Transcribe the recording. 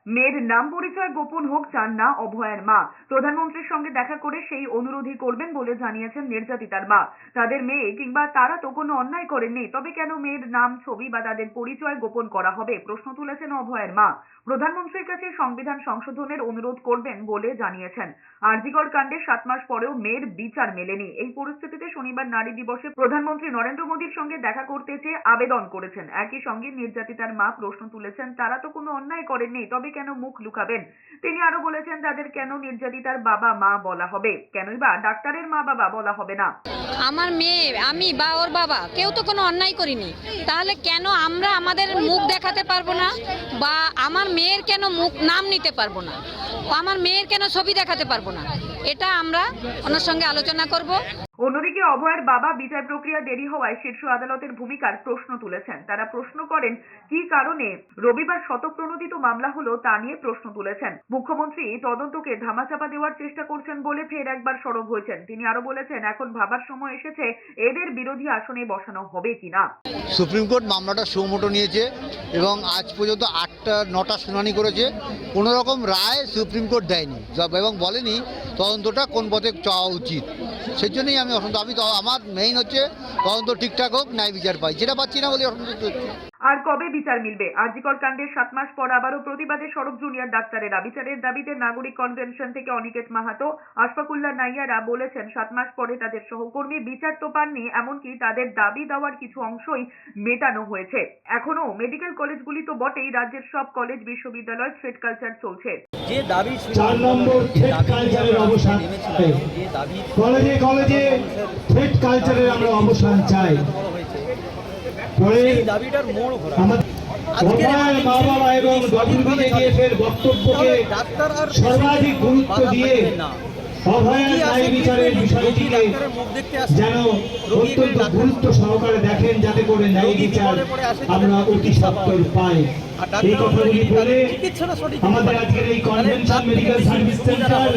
মেয়ের নাম পরিচয় গোপন হোক চান না অভয়ার মা। প্রধানমন্ত্রীর সঙ্গে দেখা করে সেই অনুরোধই করবেন বলে জানিয়েছেন নির্যাতিতার মা। তাদের মেয়ে কিংবা তারা তো কোনো অন্যায় করেননি, তবে কেন মেয়ের নাম, ছবি বা তাদের পরিচয় গোপন করা হবে, প্রশ্ন তুলেছেন অভয়ার মা। প্রধানমন্ত্রীর কাছে সংবিধান সংশোধনের অনুরোধ করবেন বলে জানিয়েছেন। আরজিকর কাণ্ডে 7 মাস পরেও মেয়ের বিচার মেলেনি। এই পরিস্থিতিতে শনিবার নারী দিবসে প্রধানমন্ত্রী নরেন্দ্র মোদীর সঙ্গে দেখা করতে চেয়ে আবেদন করেছেন। একই সঙ্গে নির্যাতিতার মা প্রশ্ন তুলেছেন, তারা তো কোনো অন্যায় করেননি, তবে কেন মুখ লুকাবেন। তিনি আরো বলেছেন, তাদের কেন নির্যাতিতার বাবা মা বলা হবে, কেনই বা ডাক্তারের মা বাবা বলা হবে না। আমার মেয়ে, আমি বা ওর বাবা কেউ তো কোনো অন্যায় করিনি, তাহলে কেন আমরা আমাদের মুখ দেখাতে পারবো না, বা আমার মেয়ের কেন মুখ নাম নিতে পারবো না, আমার মেয়ের কেন ছবি দেখাতে পারবো না, এটা আমরা ওনার সঙ্গে আলোচনা করব। অন্যদিকে অভয়ের বাবা বিচার প্রক্রিয়া দেরি হওয়ায় শীর্ষ আদালতের ভূমিকার প্রশ্ন তুলেছেন। তারা প্রশ্ন করেন, কি কারণে রবিবার শতপ্রণোদিত মামলা হলো তা নিয়ে প্রশ্ন তুলেছেন। মুখ্যমন্ত্রী তদন্তকে ধামাচাপা দেওয়ার চেষ্টা করছেন বলে ফের একবার সরব হয়েছেন। তিনি আরো বলেছেন, এখন ভাবার সময় এসেছে এদের বিরোধী আসনে বসানো হবে কিনা। সুপ্রিম কোর্ট মামলাটা সুমোটো নিয়েছে এবং আজ পর্যন্ত 8-9টা শুনানি করেছে। কোনো রকম রায় সুপ্রিম কোর্ট দেয়নি এবং বলেনি তদন্তটা কোন পথে চাওয়া উচিত। সেই জন্যই আমি আমার মেইন হচ্ছে তদন্ত ঠিকঠাক হোক, ন্যায় বিচার পাই, যেটা পাচ্ছি না বলে অসন্তুষ্ট হচ্ছে। আর কবে বিচার মিলবে? আরজিকর কাণ্ডের 7 মাস পর আবারও প্রতিবাদে সরব জুনিয়র ডাক্তারেরা। বিচারের দাবিতে নাগরিক কনভেনশন থেকে অনিকেত মাহাতো, আশফাকুল্লাহ নাইয়ারা বলেছেন, 7 মাস পরে তাদের সহকর্মী বিচার তো পাননি, এমনকি তাদের দাবি দেওয়ার কিছু অংশই মেটানো হয়েছে। এখনো মেডিকেল কলেজগুলি তো বটেই, রাজ্যের সব কলেজ বিশ্ববিদ্যালয় থ্রেড কালচার চলছে। যে দাবি 4 নম্বর থ্রেড কালচারের অবসান, কলেজে কলেজে থ্রেড কালচারের আমরা অবসান চাই। পরে দাবিটার মোড় ঘোরা অভয়ের মা বাবা এবং ডব্লিউবিএফের বক্তব্যকে সর্বাধিক গুরুত্ব দিয়ে অভয়ের ন্যায় বিচারের বিষয়টিকে যেন অত্যন্ত গুরুত্ব সহকারে দেখেন, যাতে করে ন্যায় বিচার আমরা অতি সত্বর পাই। এই কথাগুলি বলে আমাদের আজকের এই কনভেনশন মেডিকেল সার্ভিস সেন্টার